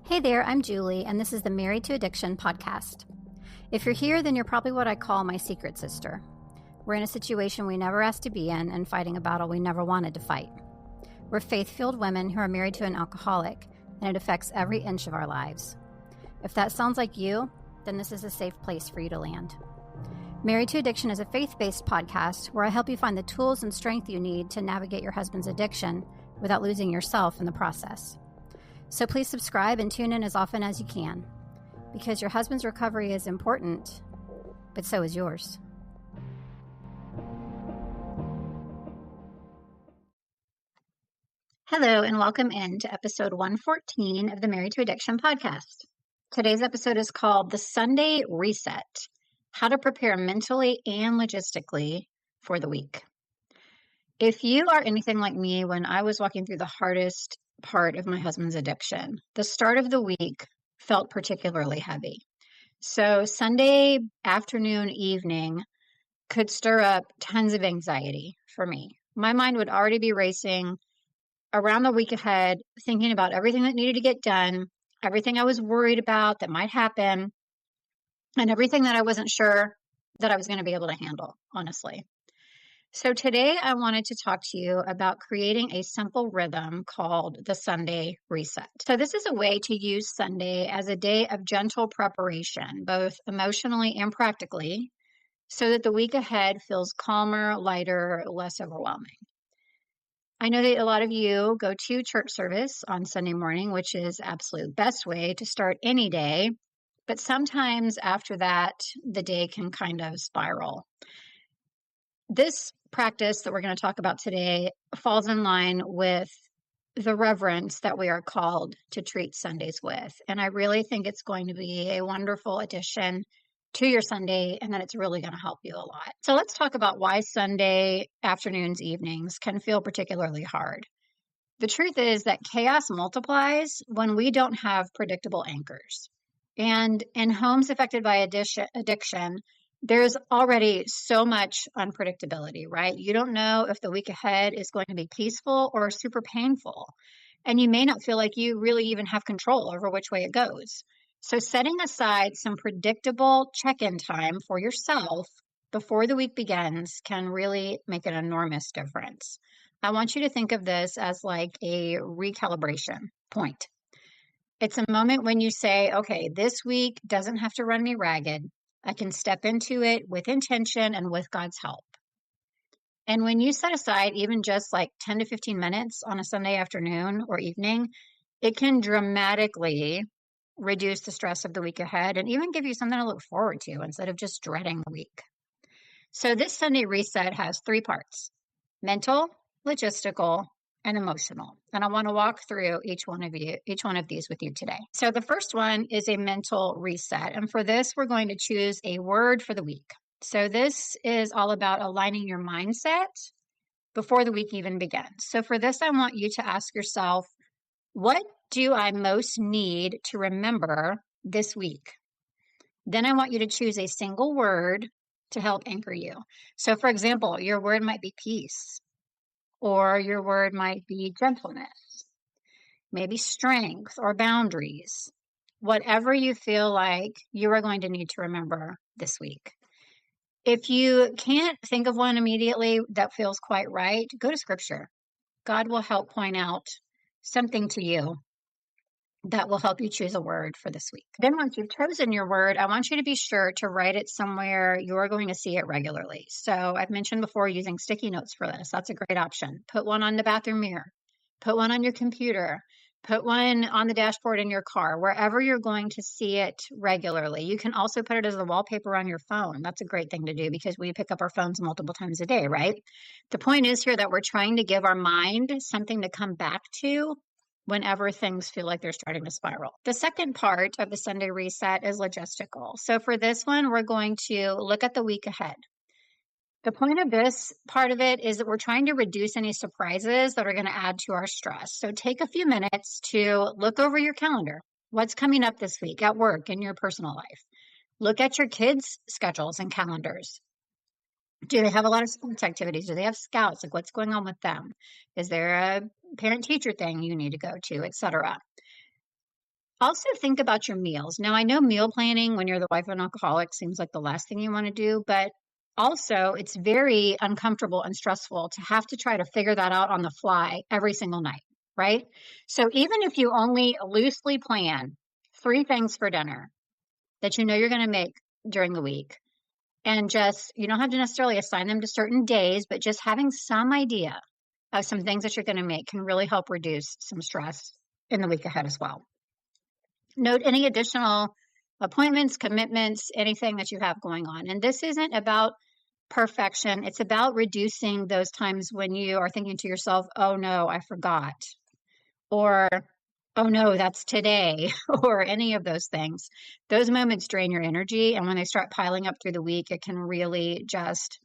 Hey there, I'm Julie, and this is the Married to Addiction podcast. If you're here, then you're probably what I call my secret sister. We're in a situation we never asked to be in and fighting a battle we never wanted to fight. We're faith-filled women who are married to an alcoholic, and it affects every inch of our lives. If that sounds like you, then this is a safe place for you to land. Married to Addiction is a faith-based podcast where I help you find the tools and strength you need to navigate your husband's addiction without losing yourself in the process. So please subscribe and tune in as often as you can, because your husband's recovery is important, but so is yours. Hello, and welcome into episode 114 of the Married to Addiction podcast. Today's episode is called The Sunday Reset: How to Prepare Mentally and Logistically for the Week. If you are anything like me, when I was walking through the hardest part of my husband's addiction, the start of the week felt particularly heavy. So Sunday afternoon, evening could stir up tons of anxiety for me. My mind would already be racing around the week ahead, thinking about everything that needed to get done, everything I was worried about that might happen, and everything that I wasn't sure that I was going to be able to handle, honestly. So today I wanted to talk to you about creating a simple rhythm called the Sunday Reset. So this is a way to use Sunday as a day of gentle preparation, both emotionally and practically, so that the week ahead feels calmer, lighter, less overwhelming. I know that a lot of you go to church service on Sunday morning, which is absolute best way to start any day, but sometimes after that, the day can kind of spiral. This practice that we're going to talk about today falls in line with the reverence that we are called to treat Sundays with. And I really think it's going to be a wonderful addition to your Sunday, and that it's really going to help you a lot. So let's talk about why Sunday afternoons, evenings can feel particularly hard. The truth is that chaos multiplies when we don't have predictable anchors. And in homes affected by addiction, there's already so much unpredictability, right? You don't know if the week ahead is going to be peaceful or super painful. And you may not feel like you really even have control over which way it goes. So setting aside some predictable check-in time for yourself before the week begins can really make an enormous difference. I want you to think of this as like a recalibration point. It's a moment when you say, okay, this week doesn't have to run me ragged. I can step into it with intention and with God's help. And when you set aside even just like 10 to 15 minutes on a Sunday afternoon or evening, it can dramatically reduce the stress of the week ahead and even give you something to look forward to instead of just dreading the week. So this Sunday reset has three parts: mental, logistical, and emotional. And I want to walk through each one of these with you today. So the first one is a mental reset. And for this, we're going to choose a word for the week. So this is all about aligning your mindset before the week even begins. So for this, I want you to ask yourself, what do I most need to remember this week? Then I want you to choose a single word to help anchor you. So for example, your word might be peace, or your word might be gentleness, maybe strength or boundaries, whatever you feel like you are going to need to remember this week. If you can't think of one immediately that feels quite right, go to Scripture. God will help point out something to you that will help you choose a word for this week. Then once you've chosen your word, I want you to be sure to write it somewhere you're going to see it regularly. So I've mentioned before using sticky notes for this. That's a great option. Put one on the bathroom mirror. Put one on your computer. Put one on the dashboard in your car, wherever you're going to see it regularly. You can also put it as the wallpaper on your phone. That's a great thing to do because we pick up our phones multiple times a day, right? The point is here that we're trying to give our mind something to come back to whenever things feel like they're starting to spiral. The second part of the Sunday reset is logistical. So for this one, we're going to look at the week ahead. The point of this part of it is that we're trying to reduce any surprises that are going to add to our stress. So take a few minutes to look over your calendar. What's coming up this week at work, in your personal life? Look at your kids' schedules and calendars. Do they have a lot of sports activities? Do they have scouts? Like, what's going on with them? Is there a parent-teacher thing you need to go to, etc.? Also, think about your meals. Now, I know meal planning when you're the wife of an alcoholic seems like the last thing you want to do, but also it's very uncomfortable and stressful to have to try to figure that out on the fly every single night, right? So, even if you only loosely plan three things for dinner that you know you're going to make during the week, and just you don't have to necessarily assign them to certain days, but just having some idea of some things that you're going to make can really help reduce some stress in the week ahead as well. Note any additional appointments, commitments, anything that you have going on. And this isn't about perfection. It's about reducing those times when you are thinking to yourself, oh no, I forgot. Or, oh no, that's today. Or any of those things. Those moments drain your energy. And when they start piling up through the week, it can really just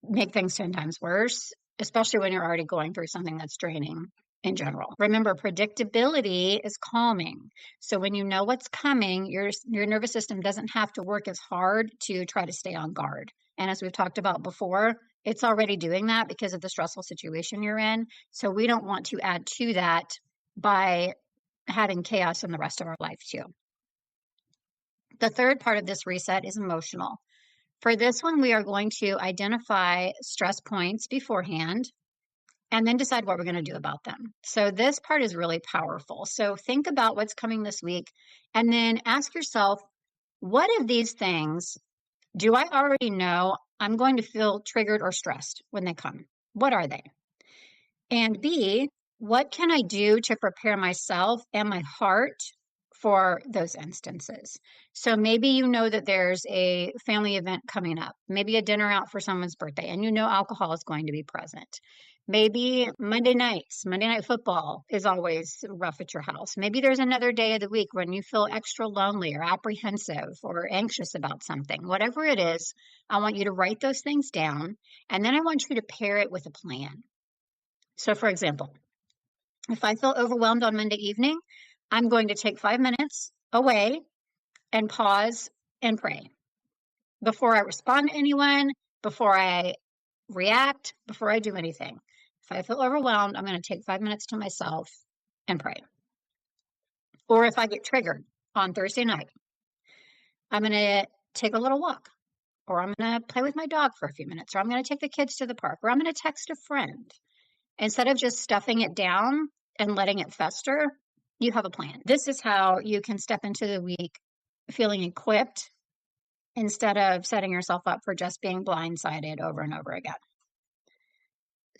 make things 10 times worse, especially when you're already going through something that's draining in general. Remember, predictability is calming. So when you know what's coming, your nervous system doesn't have to work as hard to try to stay on guard. And as we've talked about before, it's already doing that because of the stressful situation you're in. So we don't want to add to that by having chaos in the rest of our life too. The third part of this reset is emotional. For this one, we are going to identify stress points beforehand and then decide what we're going to do about them. So this part is really powerful. So think about what's coming this week and then ask yourself, what of these things do I already know I'm going to feel triggered or stressed when they come? What are they? And B, what can I do to prepare myself and my heart for those instances? So maybe you know that there's a family event coming up, maybe a dinner out for someone's birthday, and you know alcohol is going to be present. Maybe Monday Night Football is always rough at your house. Maybe there's another day of the week when you feel extra lonely or apprehensive or anxious about something. Whatever it is, I want you to write those things down, and then I want you to pair it with a plan. So, for example, if I feel overwhelmed on Monday evening, I'm going to take 5 minutes away and pause and pray before I respond to anyone, before I react, before I do anything. If I feel overwhelmed, I'm going to take 5 minutes to myself and pray. Or if I get triggered on Thursday night, I'm going to take a little walk, or I'm going to play with my dog for a few minutes, or I'm going to take the kids to the park, or I'm going to text a friend. Instead of just stuffing it down and letting it fester, you have a plan. This is how you can step into the week feeling equipped instead of setting yourself up for just being blindsided over and over again.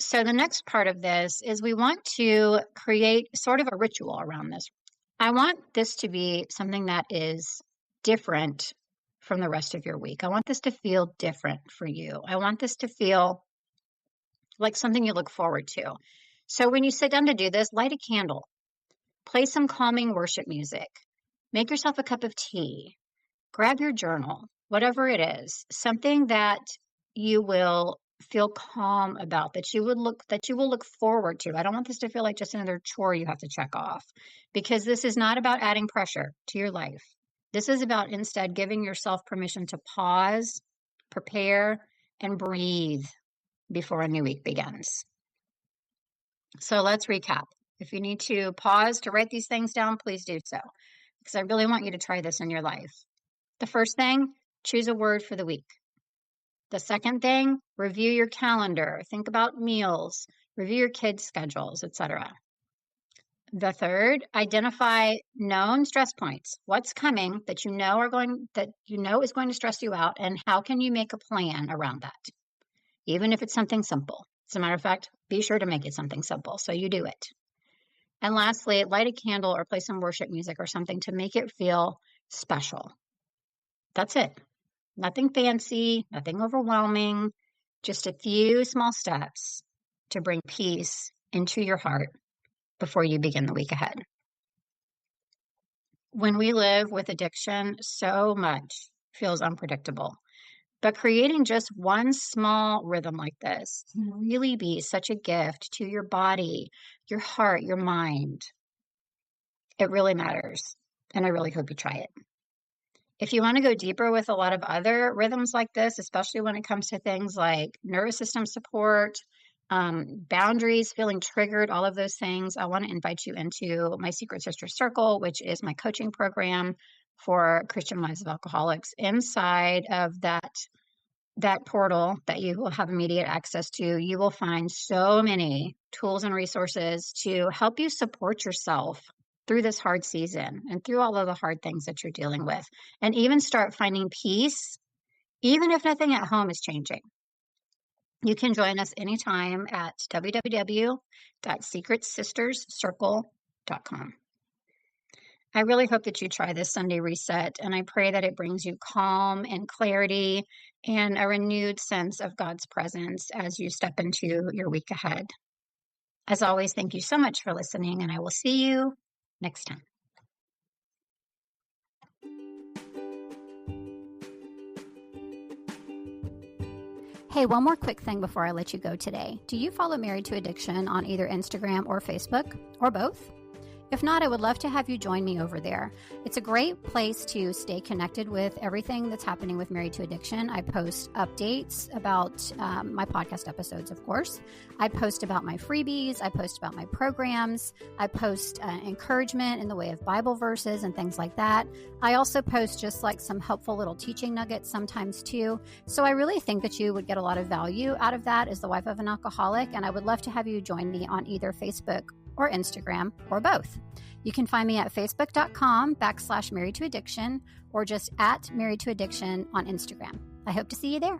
So the next part of this is we want to create sort of a ritual around this. I want this to be something that is different from the rest of your week. I want this to feel different for you. I want this to feel like something you look forward to. So when you sit down to do this, light a candle, play some calming worship music, make yourself a cup of tea, grab your journal, whatever it is, something that you will feel calm about, that you will look forward to. I don't want this to feel like just another chore you have to check off, because this is not about adding pressure to your life. This is about instead giving yourself permission to pause, prepare, and breathe before a new week begins. So let's recap. If you need to pause to write these things down, please do so, because I really want you to try this in your life. The first thing, choose a word for the week. The second thing, review your calendar. Think about meals, review your kids' schedules, etc. The third, identify known stress points. What's coming that you know is going to stress you out, and how can you make a plan around that? Even if it's something simple. As a matter of fact, be sure to make it something simple so you do it. And lastly, light a candle or play some worship music or something to make it feel special. That's it. Nothing fancy, nothing overwhelming, just a few small steps to bring peace into your heart before you begin the week ahead. When we live with addiction, so much feels unpredictable. But creating just one small rhythm like this can really be such a gift to your body, your heart, your mind. It really matters, and I really hope you try it. If you want to go deeper with a lot of other rhythms like this, especially when it comes to things like nervous system support, boundaries, feeling triggered, all of those things, I want to invite you into my Secret Sister Circle, which is my coaching program for Christian wives of alcoholics. Inside of that portal that you will have immediate access to, you will find so many tools and resources to help you support yourself through this hard season and through all of the hard things that you're dealing with, and even start finding peace, even if nothing at home is changing. You can join us anytime at www.secretsisterscircle.com. I really hope that you try this Sunday reset, and I pray that it brings you calm and clarity and a renewed sense of God's presence as you step into your week ahead. As always, thank you so much for listening, and I will see you next time. Hey, one more quick thing before I let you go today. Do you follow Married to Addiction on either Instagram or Facebook, or both? If not, I would love to have you join me over there. It's a great place to stay connected with everything that's happening with Married to Addiction. I post updates about my podcast episodes, of course. I post about my freebies. I post about my programs. I post encouragement in the way of Bible verses and things like that. I also post just like some helpful little teaching nuggets sometimes too. So I really think that you would get a lot of value out of that as the wife of an alcoholic, and I would love to have you join me on either Facebook or Instagram, or both. You can find me at facebook.com/married to addiction, or just at married to addiction on Instagram. I hope to see you there.